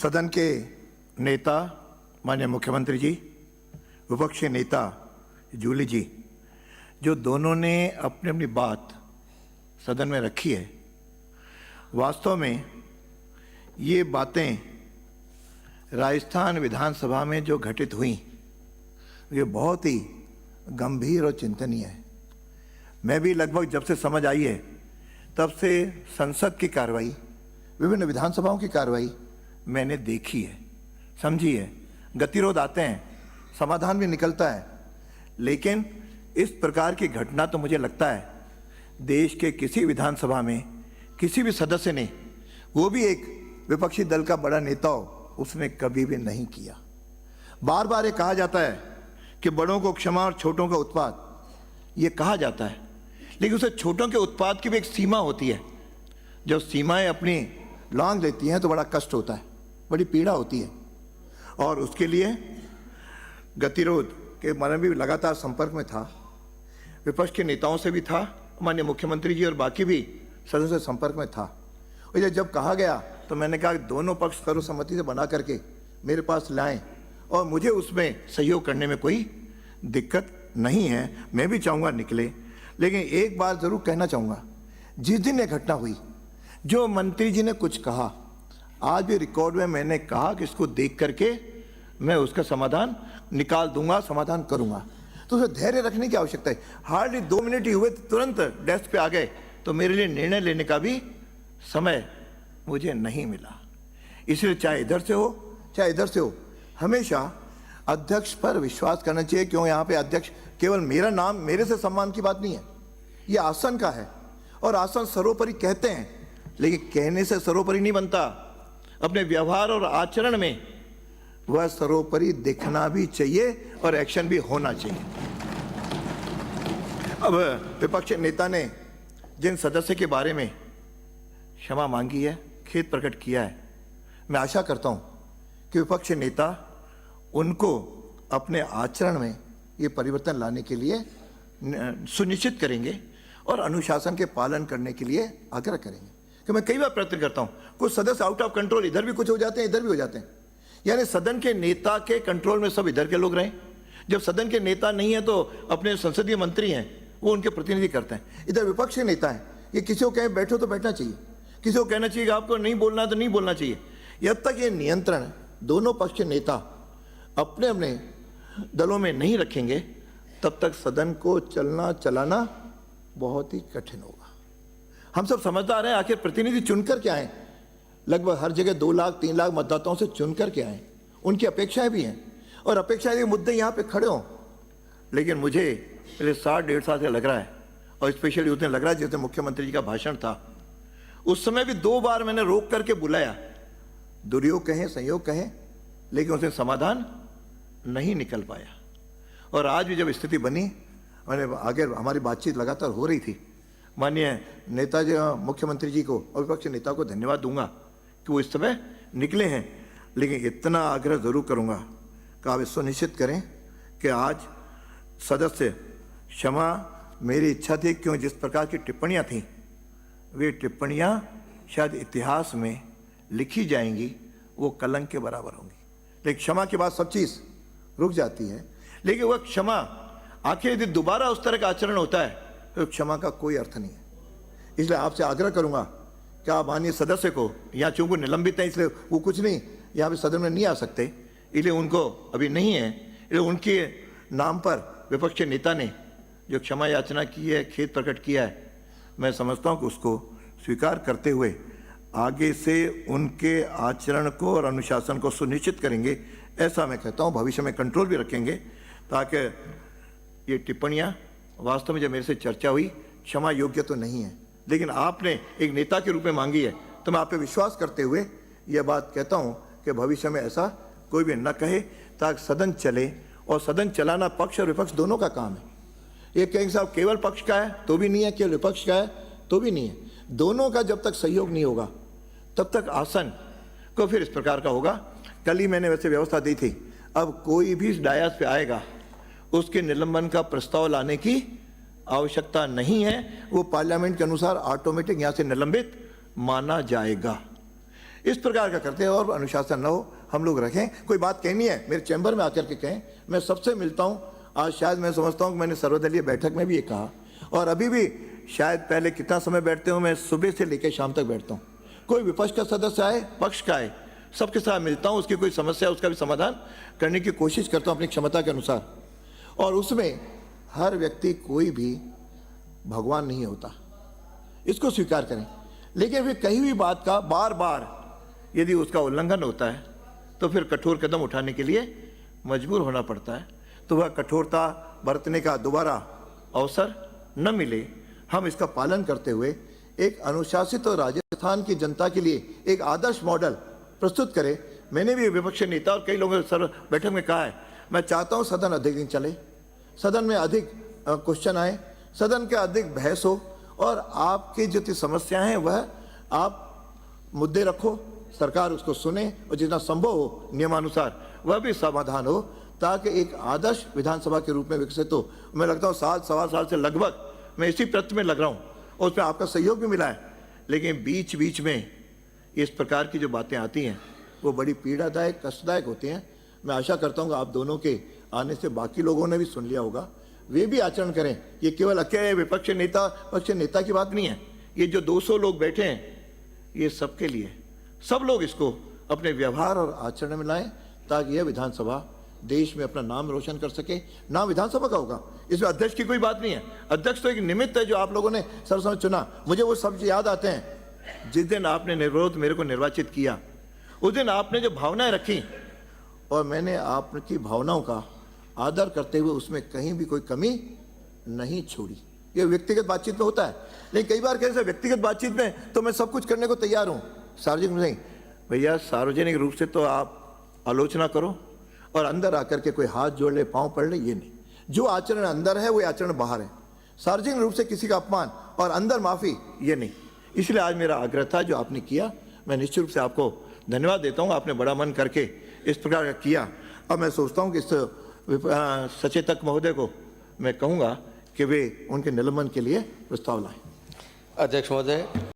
सदन के नेता माननीय मुख्यमंत्री जी, विपक्षी नेता जूली जी, जो दोनों ने अपनी अपनी बात सदन में रखी है, वास्तव में ये बातें राजस्थान विधानसभा में जो घटित हुई ये बहुत ही गंभीर और चिंतनीय है। मैं भी लगभग जब से समझ आई है तब से संसद की कार्रवाई, विभिन्न विधानसभाओं की कार्रवाई मैंने देखी है, समझी है। गतिरोध आते हैं, समाधान भी निकलता है, लेकिन इस प्रकार की घटना तो मुझे लगता है देश के किसी विधानसभा में किसी भी सदस्य ने, वो भी एक विपक्षी दल का बड़ा नेता हो, उसने कभी भी नहीं किया। बार बार ये कहा जाता है कि बड़ों को क्षमा और छोटों का उत्पाद, ये कहा जाता है, लेकिन उसे छोटों के उत्पाद की भी एक सीमा होती है। जब सीमाएं अपनी लांघ लेती हैं तो बड़ा कष्ट होता है, बड़ी पीड़ा होती है। और उसके लिए गतिरोध के मन भी लगातार संपर्क में था, विपक्ष के नेताओं से भी था, माननीय मुख्यमंत्री जी और बाकी भी सदस्यों से संपर्क में था। और जब कहा गया तो मैंने कहा दोनों पक्ष सर्वसम्मति से बना करके मेरे पास लाएं और मुझे उसमें सहयोग करने में कोई दिक्कत नहीं है, मैं भी चाहूँगा निकले। लेकिन एक बात ज़रूर कहना चाहूँगा, जिस दिन ये घटना हुई, जो मंत्री जी ने कुछ कहा, आज भी रिकॉर्ड में मैंने कहा कि इसको देख करके मैं उसका समाधान निकाल दूंगा, समाधान करूंगा। तो उसे धैर्य रखने की आवश्यकता है। हार्डली 2 मिनट ही हुए तुरंत डेस्क पे आ गए, तो मेरे लिए निर्णय लेने का भी समय मुझे नहीं मिला। इसलिए चाहे इधर से हो चाहे इधर से हो, हमेशा अध्यक्ष पर विश्वास करना चाहिए। क्यों? यहाँ पे अध्यक्ष केवल मेरा नाम, मेरे से सम्मान की बात नहीं है, ये आसन का है। और आसन सर्वोपरि कहते हैं, लेकिन कहने से सर्वोपरि नहीं बनता, अपने व्यवहार और आचरण में वह सर्वोपरि दिखना भी चाहिए और एक्शन भी होना चाहिए। अब विपक्ष नेता ने जिन सदस्य के बारे में क्षमा मांगी है, खेद प्रकट किया है, मैं आशा करता हूं कि विपक्ष नेता उनको अपने आचरण में ये परिवर्तन लाने के लिए सुनिश्चित करेंगे और अनुशासन के पालन करने के लिए आग्रह करेंगे। कि मैं कई बार प्रयत्न करता हूं, कुछ सदस्य आउट ऑफ कंट्रोल, इधर भी कुछ हो जाते हैं इधर भी हो जाते हैं, यानी सदन के नेता के कंट्रोल में सब इधर के लोग रहें। जब सदन के नेता नहीं है तो अपने संसदीय मंत्री हैं, वो उनके प्रतिनिधि करते हैं। इधर विपक्ष के नेता हैं, ये किसी को कहें बैठो तो बैठना चाहिए, किसी को कहना चाहिए कि आपको नहीं बोलना तो नहीं बोलना चाहिए। जब तक ये नियंत्रण दोनों पक्ष के नेता अपने अपने दलों में नहीं रखेंगे, तब तक सदन को चलना चलाना बहुत ही कठिन होगा। हम सब समझदार हैं, आखिर प्रतिनिधि चुनकर के आए, लगभग हर जगह 2 लाख 3 लाख मतदाताओं से चुनकर के आए, उनकी अपेक्षाएं भी हैं और अपेक्षाएं के मुद्दे यहाँ पे खड़े हों। लेकिन मुझे पिछले 60-1.5 साल से लग रहा है, और स्पेशली उस दिन लग रहा है जिस दिन मुख्यमंत्री जी का भाषण था, उस समय भी 2 बार मैंने रोक करके बुलाया, दुर्योग कहें संयोग कहें, लेकिन उस दिन समाधान नहीं निकल पाया। और आज भी जब स्थिति बनी, मैंने आगे हमारी बातचीत लगातार हो रही थी, माननीय नेताजी मुख्यमंत्री जी को और विपक्ष नेता को धन्यवाद दूंगा कि वो इस समय निकले हैं। लेकिन इतना आग्रह जरूर करूंगा कि आप सुनिश्चित करें कि आज सदस्य क्षमा, मेरी इच्छा थी, क्यों जिस प्रकार की टिप्पणियां थीं, वे टिप्पणियां शायद इतिहास में लिखी जाएंगी, वो कलंक के बराबर होंगी। लेकिन क्षमा के बाद सब चीज़ रुक जाती है। लेकिन वह क्षमा, आखिर यदि दोबारा उस तरह का आचरण होता है तो क्षमा का कोई अर्थ नहीं है। इसलिए आपसे आग्रह करूंगा कि आप माननीय सदस्य को, यहाँ चूंकि निलंबित है इसलिए वो कुछ नहीं यहाँ पे सदन में नहीं आ सकते, इसलिए उनको अभी नहीं है, इसलिए उनके नाम पर विपक्ष के नेता ने जो क्षमा याचना की है, खेद प्रकट किया है, मैं समझता हूँ कि उसको स्वीकार करते हुए आगे से उनके आचरण को और अनुशासन को सुनिश्चित करेंगे। ऐसा मैं कहता हूँ, भविष्य में कंट्रोल भी रखेंगे, ताकि ये टिप्पणियाँ वास्तव में जब मेरे से चर्चा हुई, क्षमा योग्य तो नहीं है, लेकिन आपने एक नेता के रूप में मांगी है, तो मैं आप पे विश्वास करते हुए यह बात कहता हूं कि भविष्य में ऐसा कोई भी न कहे, ताकि सदन चले। और सदन चलाना पक्ष और विपक्ष दोनों का काम है। ये कहेंगे साहब केवल पक्ष का है तो भी नहीं है, केवल विपक्ष का है तो भी नहीं है, दोनों का जब तक सहयोग नहीं होगा तब तक आसन को फिर इस प्रकार का होगा। कल ही मैंने वैसे व्यवस्था दी थी, अब कोई भी इस डायस पे आएगा उसके निलंबन का प्रस्ताव लाने की आवश्यकता नहीं है, वो पार्लियामेंट के अनुसार ऑटोमेटिक यहाँ से निलंबित माना जाएगा। इस प्रकार का करते हैं और अनुशासन न हो, हम लोग रखें। कोई बात कहनी है मेरे चैम्बर में आकर के कहें, मैं सबसे मिलता हूँ। आज शायद मैं समझता हूँ कि मैंने सर्वदलीय बैठक में भी ये कहा, और अभी भी शायद पहले कितना समय बैठते हो, मैं सुबह से लेकर शाम तक बैठता हूँ। कोई विपक्ष का सदस्य आए, पक्ष का आए, सबके साथ मिलता हूँ, उसकी कोई समस्या है उसका भी समाधान करने की कोशिश करता हूँ अपनी क्षमता के अनुसार। और उसमें हर व्यक्ति कोई भी भगवान नहीं होता, इसको स्वीकार करें। लेकिन फिर कहीं भी बात का बार बार यदि उसका उल्लंघन होता है तो फिर कठोर कदम उठाने के लिए मजबूर होना पड़ता है। तो वह कठोरता बरतने का दोबारा अवसर न मिले, हम इसका पालन करते हुए एक अनुशासित और राजस्थान की जनता के लिए एक आदर्श मॉडल प्रस्तुत करें। मैंने भी विपक्ष नेता और कई लोगों से बैठक में कहा है, मैं चाहता हूं सदन अधिक दिन चले, सदन में अधिक क्वेश्चन आए, सदन के अधिक बहस हो, और आपकी जो समस्याएं हैं वह आप मुद्दे रखो, सरकार उसको सुने, और जितना संभव हो नियमानुसार वह भी समाधान हो, ताकि एक आदर्श विधानसभा के रूप में विकसित हो। मैं लगता हूँ सवा साल से लगभग मैं इसी प्रयत्न में लग रहा हूँ, और उसमें आपका सहयोग भी मिला है। लेकिन बीच बीच में इस प्रकार की जो बातें आती हैं वो बड़ी पीड़ादायक, कष्टदायक होती हैं। मैं आशा करता हूँ कि आप दोनों के आने से बाकी लोगों ने भी सुन लिया होगा, वे भी आचरण करें। ये केवल अकेले विपक्ष नेता पक्ष नेता की बात नहीं है, ये जो 200 लोग बैठे हैं ये सबके लिए, सब लोग इसको अपने व्यवहार और आचरण में लाएं, ताकि यह विधानसभा देश में अपना नाम रोशन कर सके। नाम विधानसभा का होगा, इसमें अध्यक्ष की कोई बात नहीं है। अध्यक्ष तो एक निमित्त है जो आप लोगों ने सर्वसम्मत चुना। मुझे वो शब्द याद आते हैं, जिस दिन आपने निर्विरोध मेरे को निर्वाचित किया, उस दिन आपने जो भावनाएं रखी, और मैंने आपकी भावनाओं का आदर करते हुए उसमें कहीं भी कोई कमी नहीं छोड़ी। ये व्यक्तिगत बातचीत में होता है, लेकिन कई बार कैसे व्यक्तिगत बातचीत में तो मैं सब कुछ करने को तैयार हूँ, सार्वजनिक नहीं। भैया सार्वजनिक रूप से तो आप आलोचना करो, और अंदर आकर के कोई हाथ जोड़ ले, पांव पड़ ले, ये नहीं। जो आचरण अंदर है वो आचरण बाहर है। सार्वजनिक रूप से किसी का अपमान और अंदर माफी, ये नहीं। इसलिए आज मेरा आग्रह था जो आपने किया, मैं निश्चित रूप से आपको धन्यवाद देता हूँ। आपने बड़ा मन करके इस प्रकार का किया। अब मैं सोचता हूँ कि इस सचेतक महोदय को मैं कहूँगा कि वे उनके निलंबन के लिए प्रस्ताव लाएं। अध्यक्ष महोदय।